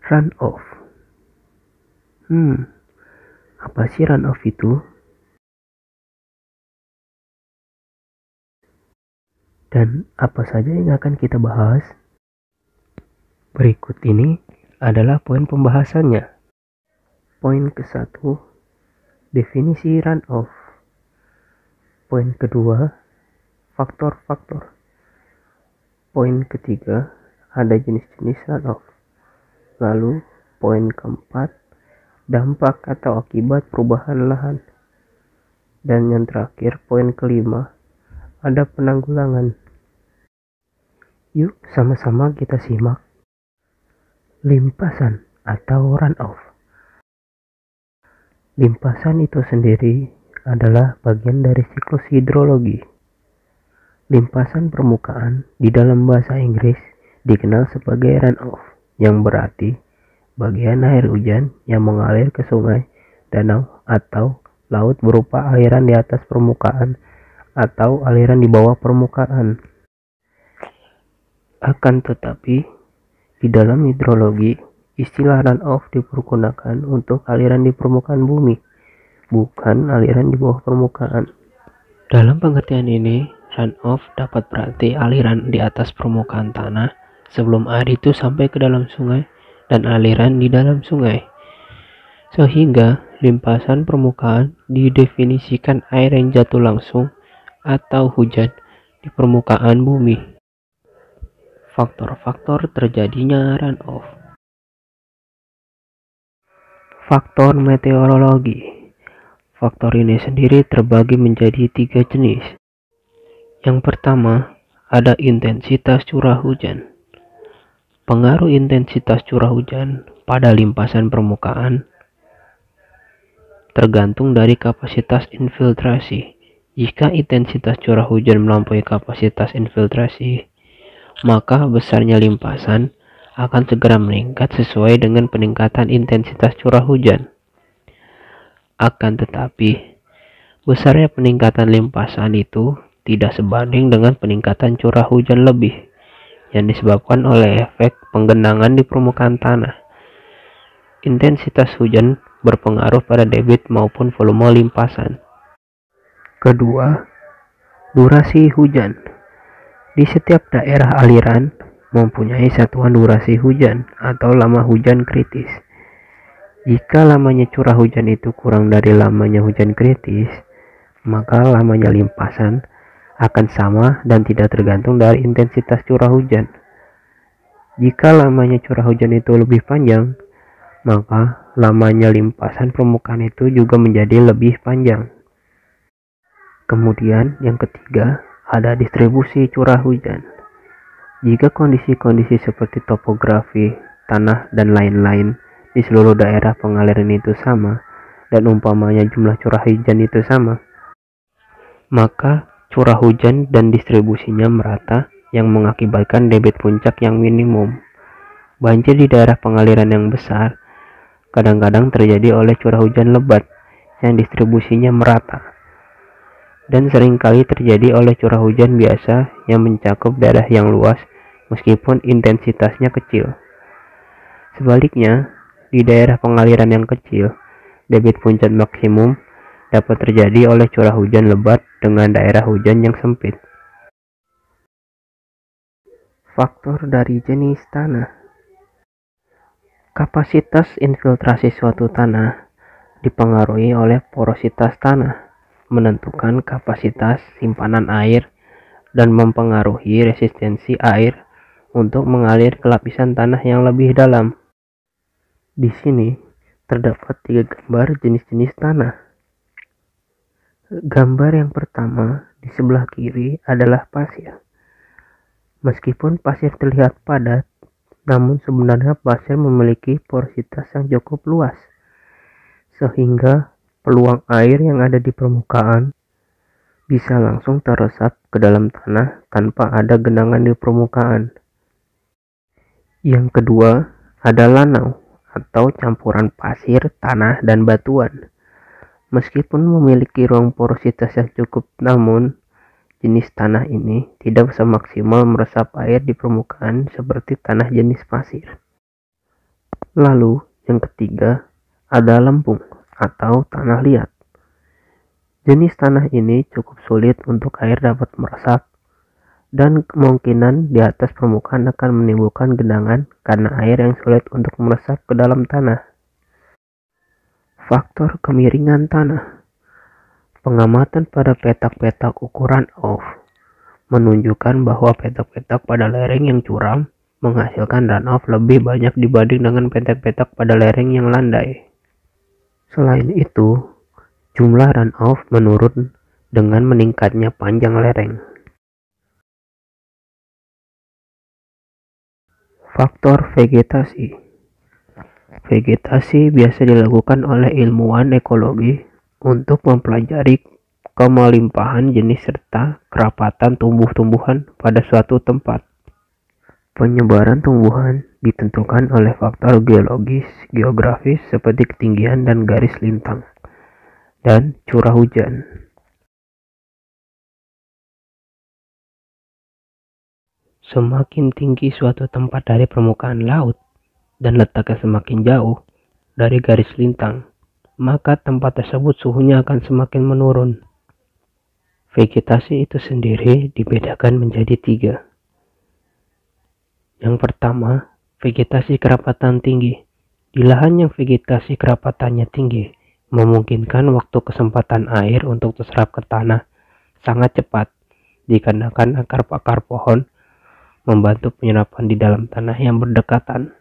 Runoff. Apa sih runoff itu? Dan apa saja yang akan kita bahas? Berikut ini adalah poin pembahasannya. Poin ke-1, definisi runoff. Poin kedua, faktor-faktor. Poin ketiga, ada jenis-jenis runoff. Lalu, poin keempat, dampak atau akibat perubahan lahan. Dan yang terakhir, poin kelima, ada penanggulangan. Yuk sama-sama kita simak. Limpasan atau runoff. Limpasan itu sendiri adalah bagian dari siklus hidrologi. Limpasan permukaan di dalam bahasa Inggris dikenal sebagai runoff, yang berarti bagian air hujan yang mengalir ke sungai, danau, atau laut berupa aliran di atas permukaan atau aliran di bawah permukaan. Akan tetapi, di dalam hidrologi, istilah runoff dipergunakan untuk aliran di permukaan bumi, bukan aliran di bawah permukaan. Dalam pengertian ini, runoff dapat berarti aliran di atas permukaan tanah sebelum air itu sampai ke dalam sungai dan aliran di dalam sungai. Sehingga limpasan permukaan didefinisikan air yang jatuh langsung atau hujan di permukaan bumi. Faktor-faktor terjadinya runoff. Faktor meteorologi. Faktor ini sendiri terbagi menjadi 3 jenis. Yang pertama, ada intensitas curah hujan. Pengaruh intensitas curah hujan pada limpasan permukaan tergantung dari kapasitas infiltrasi. Jika intensitas curah hujan melampaui kapasitas infiltrasi, maka besarnya limpasan akan segera meningkat sesuai dengan peningkatan intensitas curah hujan. Akan tetapi, besarnya peningkatan limpasan itu tidak sebanding dengan peningkatan curah hujan lebih yang disebabkan oleh efek penggenangan di permukaan tanah. Intensitas hujan berpengaruh pada debit maupun volume limpasan. Kedua, durasi hujan. Di setiap daerah aliran mempunyai satuan durasi hujan atau lama hujan kritis. Jika lamanya curah hujan itu kurang dari lamanya hujan kritis, maka lamanya limpasan akan sama dan tidak tergantung dari intensitas curah hujan. Jika lamanya curah hujan itu lebih panjang, maka lamanya limpasan permukaan itu juga menjadi lebih panjang. Kemudian yang ketiga, ada distribusi curah hujan. Jika kondisi-kondisi seperti topografi, tanah, dan lain-lain di seluruh daerah pengaliran itu sama, dan umpamanya jumlah curah hujan itu sama, maka curah hujan dan distribusinya merata yang mengakibatkan debit puncak yang minimum. Banjir di daerah pengaliran yang besar kadang-kadang terjadi oleh curah hujan lebat yang distribusinya merata, dan seringkali terjadi oleh curah hujan biasa yang mencakup daerah yang luas meskipun intensitasnya kecil. Sebaliknya, di daerah pengaliran yang kecil, debit puncak maksimum dapat terjadi oleh curah hujan lebat dengan daerah hujan yang sempit. Faktor dari jenis tanah. Kapasitas infiltrasi suatu tanah dipengaruhi oleh porositas tanah, menentukan kapasitas simpanan air, dan mempengaruhi resistensi air untuk mengalir ke lapisan tanah yang lebih dalam. Di sini terdapat 3 gambar jenis-jenis tanah. Gambar yang pertama di sebelah kiri adalah pasir. Meskipun pasir terlihat padat, namun sebenarnya pasir memiliki porositas yang cukup luas, sehingga peluang air yang ada di permukaan bisa langsung teresap ke dalam tanah tanpa ada genangan di permukaan. Yang kedua ada lanau atau campuran pasir, tanah, dan batuan. Meskipun memiliki ruang porositas yang cukup, namun jenis tanah ini tidak semaksimal meresap air di permukaan seperti tanah jenis pasir. Lalu yang ketiga ada lempung atau tanah liat. Jenis tanah ini cukup sulit untuk air dapat meresap dan kemungkinan di atas permukaan akan menimbulkan genangan karena air yang sulit untuk meresap ke dalam tanah. Faktor kemiringan tanah. Pengamatan pada petak-petak ukuran off menunjukkan bahwa petak-petak pada lereng yang curam menghasilkan runoff lebih banyak dibanding dengan petak-petak pada lereng yang landai. Selain itu, jumlah runoff menurun dengan meningkatnya panjang lereng. Faktor vegetasi. Vegetasi biasa dilakukan oleh ilmuwan ekologi untuk mempelajari kemelimpahan jenis serta kerapatan tumbuh-tumbuhan pada suatu tempat. Penyebaran tumbuhan ditentukan oleh faktor geologis, geografis seperti ketinggian dan garis lintang, dan curah hujan. Semakin tinggi suatu tempat dari permukaan laut dan letaknya semakin jauh dari garis lintang, maka tempat tersebut suhunya akan semakin menurun. Vegetasi itu sendiri dibedakan menjadi 3. Yang pertama, vegetasi kerapatan tinggi. Di lahan yang vegetasi kerapatannya tinggi, memungkinkan waktu kesempatan air untuk terserap ke tanah sangat cepat, dikarenakan akar-akar pohon membantu penyerapan di dalam tanah yang berdekatan.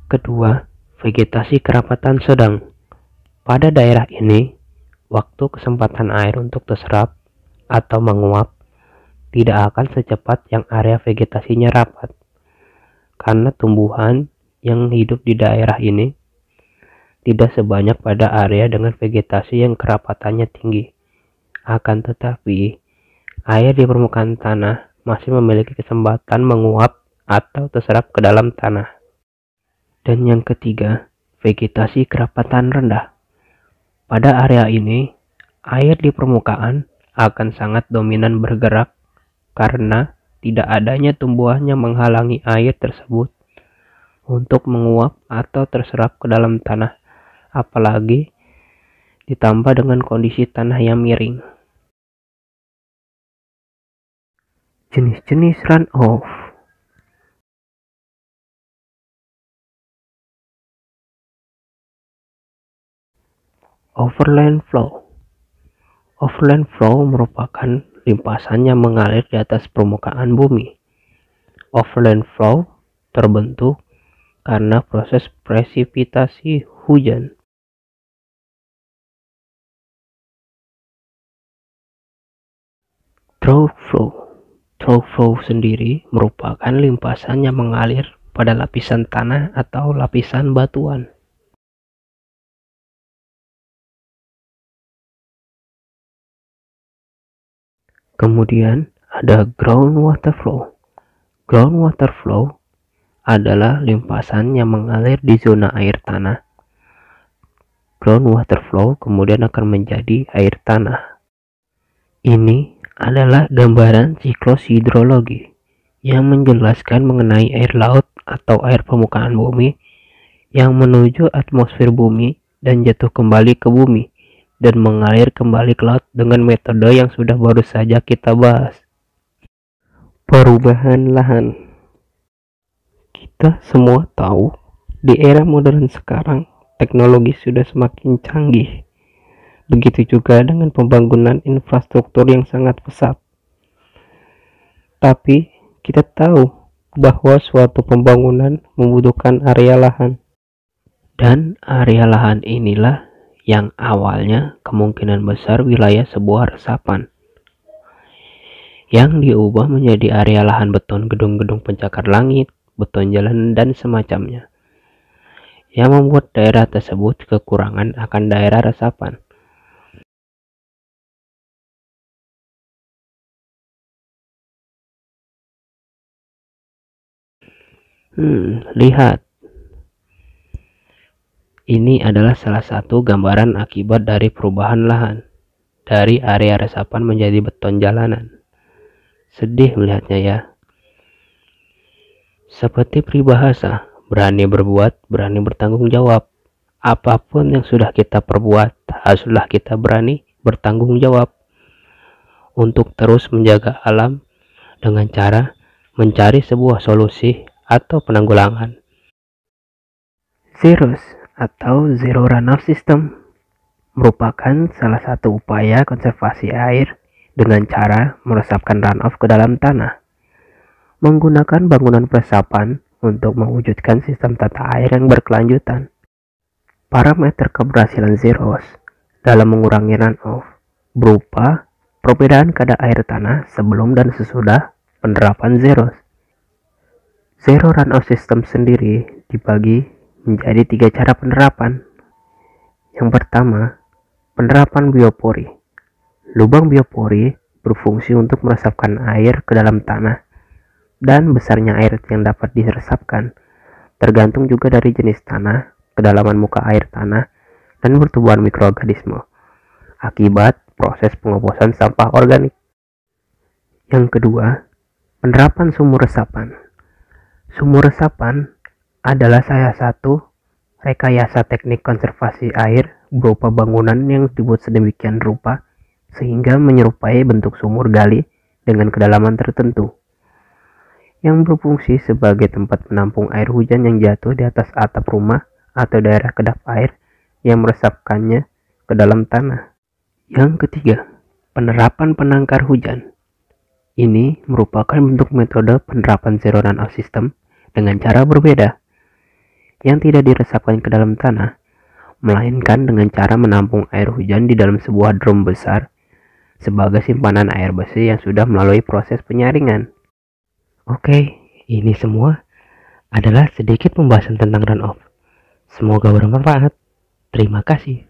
Kedua, vegetasi kerapatan sedang. Pada daerah ini, waktu kesempatan air untuk terserap atau menguap tidak akan secepat yang area vegetasinya rapat. Karena tumbuhan yang hidup di daerah ini tidak sebanyak pada area dengan vegetasi yang kerapatannya tinggi. Akan tetapi, air di permukaan tanah masih memiliki kesempatan menguap atau terserap ke dalam tanah. Dan yang ketiga, vegetasi kerapatan rendah. Pada area ini, air di permukaan akan sangat dominan bergerak karena tidak adanya tumbuhan yang menghalangi air tersebut untuk menguap atau terserap ke dalam tanah, apalagi ditambah dengan kondisi tanah yang miring. Jenis-jenis runoff. Overland flow. Overland flow merupakan limpasan yang mengalir di atas permukaan bumi. Overland flow terbentuk karena proses presipitasi hujan. Trough flow. Trough flow sendiri merupakan limpasan yang mengalir pada lapisan tanah atau lapisan batuan. Kemudian ada groundwater flow. Groundwater flow adalah limpasan yang mengalir di zona air tanah. Groundwater flow kemudian akan menjadi air tanah. Ini adalah gambaran siklus hidrologi yang menjelaskan mengenai air laut atau air permukaan bumi yang menuju atmosfer bumi dan jatuh kembali ke bumi dan mengalir kembali ke laut dengan metode yang sudah baru saja kita bahas. Perubahan lahan. Kita semua tahu di era modern sekarang teknologi sudah semakin canggih. Begitu juga dengan pembangunan infrastruktur yang sangat pesat. Tapi kita tahu bahwa suatu pembangunan membutuhkan area lahan. Dan area lahan inilah yang awalnya kemungkinan besar wilayah sebuah resapan, yang diubah menjadi area lahan beton gedung-gedung pencakar langit, beton jalan, dan semacamnya, yang membuat daerah tersebut kekurangan akan daerah resapan. Lihat. Ini adalah salah satu gambaran akibat dari perubahan lahan dari area resapan menjadi beton jalanan. Sedih melihatnya ya. Seperti peribahasa berani berbuat, berani bertanggung jawab. Apapun yang sudah kita perbuat, haruslah kita berani bertanggung jawab untuk terus menjaga alam dengan cara mencari sebuah solusi atau penanggulangan. Zeros atau Zero Runoff System merupakan salah satu upaya konservasi air dengan cara meresapkan runoff ke dalam tanah. Menggunakan bangunan peresapan untuk mewujudkan sistem tata air yang berkelanjutan. Parameter keberhasilan zeros dalam mengurangi runoff berupa perbedaan kadar air tanah sebelum dan sesudah penerapan zeros. Zero runoff system sendiri dibagi menjadi 3 cara penerapan. Yang pertama, penerapan biopori. Lubang biopori berfungsi untuk meresapkan air ke dalam tanah, dan besarnya air yang dapat diresapkan tergantung juga dari jenis tanah, kedalaman muka air tanah, dan pertumbuhan mikroorganisme akibat proses pengoplosan sampah organik. Yang kedua, penerapan sumur resapan. Sumur resapan adalah salah satu rekayasa teknik konservasi air berupa bangunan yang dibuat sedemikian rupa sehingga menyerupai bentuk sumur gali dengan kedalaman tertentu, yang berfungsi sebagai tempat penampung air hujan yang jatuh di atas atap rumah atau daerah kedap air yang meresapkannya ke dalam tanah. Yang ketiga, penerapan penangkar hujan. Ini merupakan bentuk metode penerapan zero runoff system dengan cara berbeda, yang tidak diresapkan ke dalam tanah, melainkan dengan cara menampung air hujan di dalam sebuah drum besar sebagai simpanan air bersih yang sudah melalui proses penyaringan. Oke, ini semua adalah sedikit pembahasan tentang runoff. Semoga bermanfaat. Terima kasih.